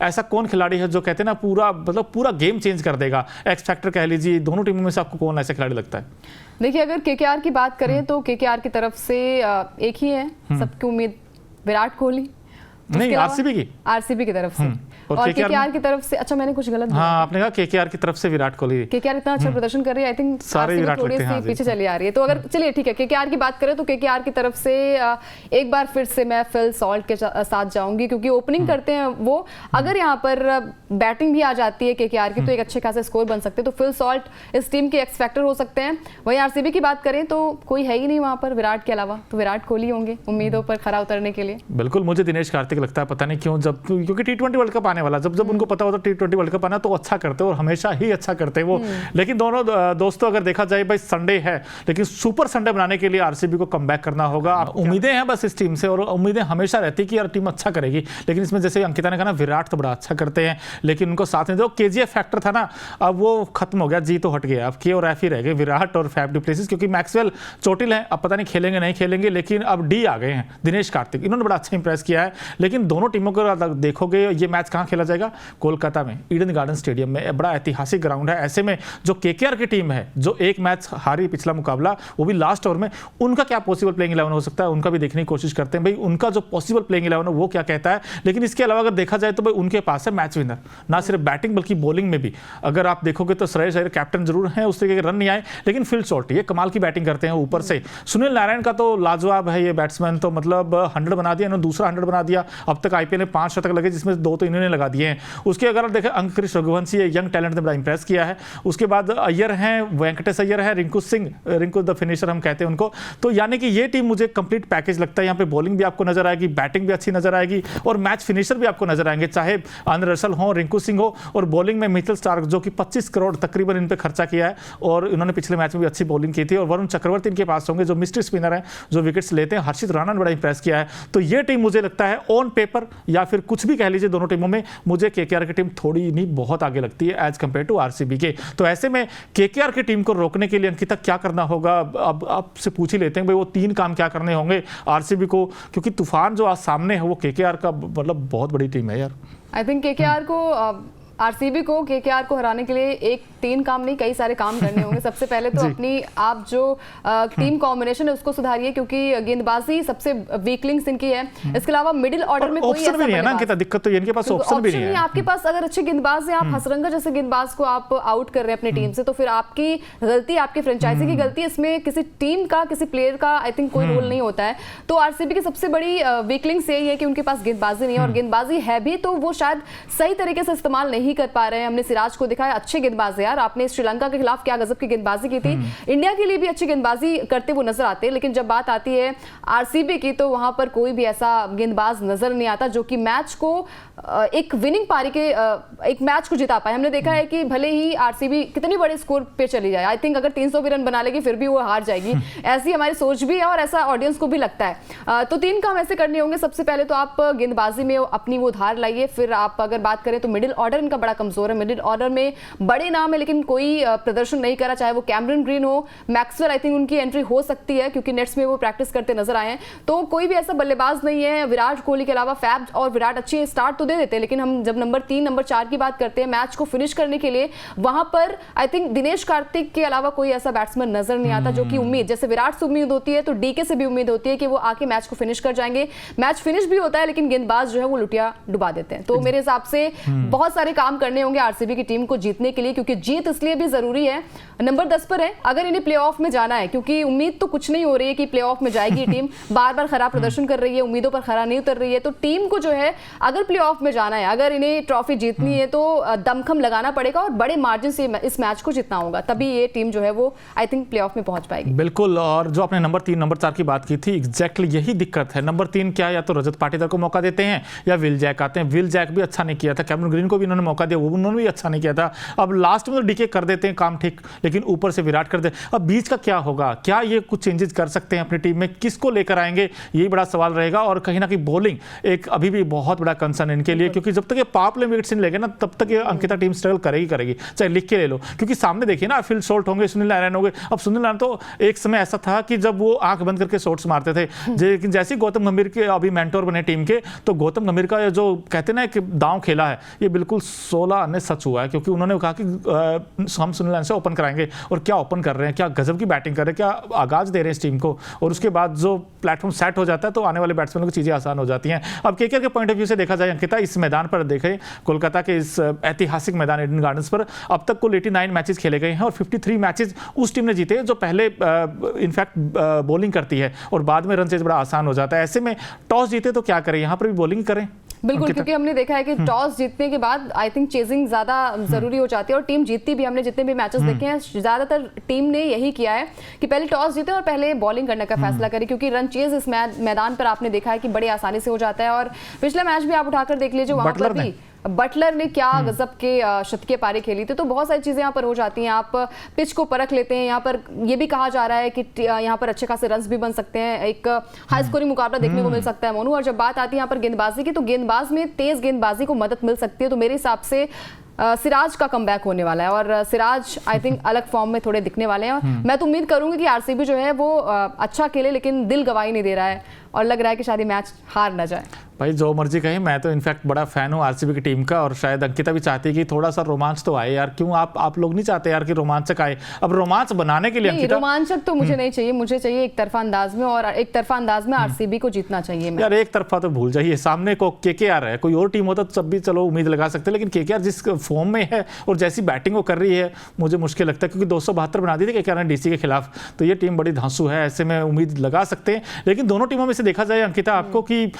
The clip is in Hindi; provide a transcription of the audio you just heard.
ऐसा कौन खिलाड़ी है जो कहते हैं ना पूरा मतलब पूरा गेम चेंज कर देगा, एक्स फैक्टर कह लीजिए, दोनों टीमों में से आपको कौन ऐसा खिलाड़ी लगता है? देखिए, अगर केकेआर की बात करें तो केकेआर की तरफ से एक ही है सबकी उम्मीद, विराट कोहली। नहीं, आरसीबी की तरफ से और केकेआर की तरफ से। अच्छा, मैंने कुछ गलत बोला? हाँ, आपने कहा केकेआर की तरफ से विराट कोहली। केकेआर इतना अच्छा प्रदर्शन कर रही है, आई थिंक सारे विराट थोड़ी सी पीछे चली आ रही है। तो अगर चलिए ठीक है, केकेआर की बात करें तो केकेआर की तरफ से एक बार फिर से मैं फिल सॉल्ट के साथ जाऊंगी, क्योंकि ओपनिंग करते हैं वो। अगर यहाँ पर बैटिंग भी आ जाती है केकेआर की तो एक अच्छे खासे स्कोर बन सकते हैं। तो फिल सॉल्ट इस टीम के एक्स फैक्टर हो सकते हैं। वहीं आरसीबी की बात करें तो कोई है ही नहीं वहां पर विराट के अलावा, तो विराट कोहली होंगे उम्मीदों पर खरा उतरने के लिए। बिल्कुल, मुझे दिनेश कार्तिक लगता है, पता नहीं क्यों, जब क्योंकि T20 वर्ल्ड कप आने वाला, जब उनको पता होता T20 वर्ल्ड कप आना तो अच्छा करते हैं और हमेशा ही अच्छा करते हैं वो। लेकिन दोनों दोस्तों अगर देखा जाए भाई, संडे है लेकिन सुपर संडे बनाने के लिए आरसीबी को कमबैक करना होगा। उम्मीदें हैं बस इस टीम से, और उम्मीदें हमेशा रहती है कि यार टीम अच्छा करेगी। लेकिन इसमें जैसे अंकिता ने कहा ना, विराट तो बड़ा अच्छा करते हैं, लेकिन उनको साथ में जो केजीएफ फैक्टर था ना, अब वो खत्म हो गया, जी तो हट गया। अब के और एफ ही रह गए, विराट और फैफ डु प्लेसिस, क्योंकि मैक्सवेल चोटिल है, अब पता नहीं खेलेंगे नहीं खेलेंगे। लेकिन अब डी आ गए हैं, दिनेश कार्तिक, इन्होंने बड़ा अच्छा इंप्रेस किया है। लेकिन दोनों टीमों को देखोगे, ये मैच कहां खेला जाएगा? कोलकाता में, ईडन गार्डन स्टेडियम में। बड़ा ऐतिहासिक ग्राउंड है। ऐसे में जो केकेआर की टीम है, जो एक मैच हारी पिछला मुकाबला, वो भी लास्ट ओवर में, उनका क्या पॉसिबल प्लेइंग 11 हो सकता है, उनका भी देखने की कोशिश करते हैं भाई, उनका जो पॉसिबल प्लेइंग 11 है वो क्या कहता है। लेकिन इसके अलावा अगर देखा जाए तो भाई उनके पास है मैच विनर, ना सिर्फ बैटिंग बल्कि बॉलिंग में भी। अगर आप देखोगे तो श्रेयस अय्यर कैप्टन जरूर है, उस तरीके के रन नहीं आए, लेकिन फिल सॉल्ट ये कमाल की बैटिंग करते हैं ऊपर से। सुनील नारायण का तो लाजवाब है ये बैट्समैन, तो मतलब 100 बना दिया इन्होंने, दूसरा 100 बना दिया। अब तक आईपीएल में 5 शतक लगे, जिसमें 2 तो इन्होंने लगा दिए हैं। उसके अगर आप देखें, अंकुरिश रघुवंशी यंग टैलेंट ने बड़ा इंप्रेस किया है। उसके बाद अय्यर हैं, वेंकटेश अय्यर है, रिंकू सिंह, रिंकू द फिनिशर हम कहते हैं उनको। तो यानी कि ये टीम मुझे कंप्लीट पैकेज लगता है। यहाँ पे बॉलिंग भी आपको नजर आएगी, बैटिंग भी अच्छी नजर आएगी, और मैच फिनिशर भी आपको नजर आएंगे, चाहे आंद्रे रसल हो, रिंकू सिंह हो। और बॉलिंग में मिचेल स्टार्क, जो कि 25 करोड़ तकरीबन इन पे खर्चा किया है, और इन्होंने पिछले मैच में भी अच्छी बॉलिंग की थी। और वरुण चक्रवर्ती इनके पास होंगे, जो मिस्ट्री स्पिनर है, जो विकेट्स लेते हैं। हर्षित राणा ने बड़ा इंप्रेस किया है। तो ये टीम मुझे लगता है ऑन पेपर या फिर कुछ भी कह लीजिए, दोनों टीमों में मुझे केकेआर की टीम थोड़ी नहीं बहुत आगे लगती है एज कंपेयर टू आरसीबी के। तो ऐसे में केकेआर की टीम को रोकने के लिए अंकिता क्या करना होगा? अब आपसे पूछ ही लेते हैं भाई, वो 3 काम क्या करने होंगे आरसीबी को, क्योंकि तूफान जो आज सामने है वो केकेआर का मतलब बहुत बड़ी टीम है यार। आई थिंक केकेआर को, आरसीबी को केकेआर को हराने के लिए 3 काम नहीं, कई सारे काम करने होंगे। सबसे पहले तो अपनी आप जो टीम कॉम्बिनेशन है उसको सुधारिए, क्योंकि गेंदबाजी सबसे वीक लिंक्स इनकी है। इसके अलावा मिडिल ऑर्डर में कोई ऑप्शन भी नहीं है ना, कितना दिक्कत तो इनके पास ऑप्शन भी नहीं है। आपके पास अगर अच्छे गेंदबाज हैं, आप हसरंगा जैसे गेंदबाज को आप आउट कर रहे हैं अपनी टीम से, तो फिर आपकी गलती, आपकी फ्रेंचाइजी की गलती, इसमें किसी टीम का, किसी प्लेयर का आई थिंक कोई रोल नहीं होता है। तो आरसीबी की सबसे बड़ी वीक लिंक्स यही है कि उनके पास गेंदबाजी नहीं है, और गेंदबाजी है भी तो वो शायद सही तरीके से इस्तेमाल नहीं कर पा रहे हैं। हमने सिराज को दिखाया, अच्छे गेंदबाज है यार, आपने श्रीलंका के खिलाफ क्या गजब की गेंदबाजी की थी। इंडिया के लिए भी अच्छी गेंदबाजी करते वो नजर आते हैं, लेकिन जब बात आती है आरसीबी की तो वहां पर कोई भी ऐसा गेंदबाज नजर नहीं आता जो कि मैच को एक विनिंग पारी के एक मैच को जिता पाए। हमने देखा है कि भले ही आरसीबी कितनी बड़े स्कोर पे चली जाए, आई थिंक अगर 300 भी रन बना लेगी फिर भी वो हार जाएगी, ऐसी हमारी सोच भी है और ऐसा ऑडियंस को भी लगता है। तो 3 काम ऐसे करने होंगे। सबसे पहले तो आप गेंदबाजी में अपनी वो धार लाइए। फिर आप अगर बात करें तो मिडिल ऑर्डर इनका बड़ा कमजोर है। मिडिल ऑर्डर में बड़े नाम है लेकिन कोई प्रदर्शन नहीं करा, चाहे वो कैमरन ग्रीन हो, मैक्सवेल, आई थिंक उनकी एंट्री हो सकती है क्योंकि नेट्स में वो प्रैक्टिस करते नजर आए हैं। तो कोई भी ऐसा बल्लेबाज नहीं है। विराट कोहली के अलावा फैब और विराट अच्छी स्टार्ट तो दे देते हैं, लेकिन हम जब नंबर 3 नंबर 4 की बात करते हैं मैच को फिनिश करने के लिए, वहां पर आई थिंक दिनेश कार्तिक के अलावा कोई ऐसा बैट्समैन नजर नहीं आता जो कि उम्मीद, जैसे विराट से उम्मीद होती है तो डीके से भी उम्मीद होती है कि वो आके मैच को फिनिश कर जाएंगे। मैच फिनिश भी होता है लेकिन गेंदबाज जो है वो लुटिया डुबा देते हैं। तो मेरे हिसाब से बहुत सारे काम करने होंगे आरसीबी की टीम को जीतने के लिए, क्योंकि जीत इसलिए भी जरूरी है, नंबर 10 पर है, अगर इन्हें प्लेऑफ में जाना है, क्योंकि उम्मीद तो कुछ नहीं हो रही है कि प्लेऑफ में जाएगी टीम, बार बार खराब प्रदर्शन कर रही है, उम्मीदों पर खरा नहीं उतर रही है। तो टीम को जो है अगर प्लेऑफ में जाना है, अगर इन्हें ट्रॉफी जीतनी है तो दमखम लगाना पड़ेगा और बड़े मार्जिन से इस मैच को जीतना होगा, तभी ये टीम जो है वो आई थिंक प्लेऑफ में पहुंच पाएगी। बिल्कुल। और जो आपने नंबर 3 नंबर 4 की बात की थी, एग्जैक्टली यही दिक्कत है। नंबर 3 क्या, या तो रजत पाटीदार को मौका देते हैं या विल जैक आते हैं। विल जैक भी अच्छा नहीं किया था, कैमरन ग्रीन को भी इन्होंने मौका मौका दिया, वो उन्होंने भी अच्छा नहीं किया था। अब लास्ट में तो डीके कर देते हैं काम ठीक, लेकिन ऊपर से विराट कर दे। अब बीच का क्या होगा, क्या ये कुछ चेंजेस कर सकते हैं अपनी टीम में, किसको लेकर आएंगे, ये बड़ा सवाल रहेगा। और कहीं ना कहीं बॉलिंग एक अभी भी बहुत बड़ा कंसर्न इनके लिए, क्योंकि जब तक ये पावर प्ले विकेट्स नहीं लेंगे ना, तब तक ये अंकिता टीम स्ट्रगल करेगी, चाहे लिख के ले लो। क्योंकि सामने देखिए ना, फिल शॉट होंगे, सुनील नारायण होंगे। अब सुनील नारायण तो एक समय ऐसा था कि जब वो आंख बंद करके शॉट्स मारते थे, लेकिन जैसे गौतम गंभीर के अभी मेंटोर बने टीम के, तो गौतम गंभीर का जो कहते ना कि दांव खेला है, ये बिल्कुल 16 अन्य सच हुआ है। क्योंकि उन्होंने कहा कि हम सुनील नारायण से ओपन कराएंगे, और क्या ओपन कर रहे हैं, क्या गजब की बैटिंग कर रहे हैं, क्या आगाज दे रहे हैं इस टीम को। और उसके बाद जो प्लेटफॉर्म सेट हो जाता है तो आने वाले बैट्समैनों की चीजें आसान हो जाती हैं। अब केकेआर के पॉइंट ऑफ व्यू से देखा जाए अंकिता, इस मैदान पर देखें, कोलकाता के इस ऐतिहासिक मैदान ईडन गार्डन्स पर अब तक कुल 89 मैचेस खेले गए हैं, और 53 मैचेस उस टीम ने जीते हैं जो पहले इनफैक्ट बॉलिंग करती है, और बाद में रन चेज बड़ा आसान हो जाता है। ऐसे में टॉस जीते तो क्या करें, यहाँ पर भी बॉलिंग करें। बिल्कुल, क्योंकि हमने देखा है कि टॉस जीतने के बाद आई थिंक चेजिंग ज्यादा जरूरी हो जाती है, और टीम जीतती भी। हमने जितने भी मैचेस देखे हैं, ज्यादातर टीम ने यही किया है कि पहले टॉस जीते और पहले बॉलिंग करने का फैसला करें, क्योंकि रन चेज इस मैदान पर आपने देखा है कि बड़े आसानी से हो जाता है। और पिछला मैच भी आप उठाकर देख लीजिए, वहां पर भी बटलर ने क्या गजब के शतकीय पारी खेली थी। तो बहुत सारी चीजें यहाँ पर हो जाती हैं। आप पिच को परख लेते हैं, यहाँ पर ये भी कहा जा रहा है कि यहाँ पर अच्छे खासे रन्स भी बन सकते हैं, एक हाई स्कोरिंग मुकाबला देखने को मिल सकता है मोनू। और जब बात आती है यहाँ पर गेंदबाजी की, तो गेंदबाज में तेज गेंदबाजी को मदद मिल सकती है। तो मेरे हिसाब से सिराज का कमबैक होने वाला है, और सिराज आई थिंक अलग फॉर्म में थोड़े दिखने वाले हैं। मैं तो उम्मीद करूंगी कि आरसीबी जो है वो अच्छा खेले, लेकिन दिल गवाही नहीं दे रहा है, और लग रहा है कि शायद मैच हार ना जाए। भाई जो मर्जी कहें, मैं तो इनफैक्ट बड़ा फैन हूँ आरसीबी की टीम का, और शायद अंकिता भी चाहती है कि थोड़ा सा रोमांच तो आए यार। क्यों आप लोग नहीं चाहते यार कि रोमांचक आए? अब रोमांच बनाने के लिए अंकिता, रोमांचक तो मुझे नहीं चाहिए, मुझे चाहिए एक तरफा अंदाज में, और एक तरफा अंदाज में आरसीबी को जीतना चाहिए। यार एक तरफा तो भूल जाइए, सामने को केकेआर है, कोई और टीम होता तो सब भी चलो उम्मीद लगा सकते, लेकिन केकेआर जिस फॉर्म में है और जैसी बैटिंग वो कर रही है, मुझे मुश्किल लगता है। क्योंकि 272 बना दी थी केकेआर ने डीसी के खिलाफ, तो ये टीम बड़ी धांसू है, ऐसे में उम्मीद लगा सकते हैं। लेकिन दोनों टीमों में से देखा जाए अंकिता आपको कि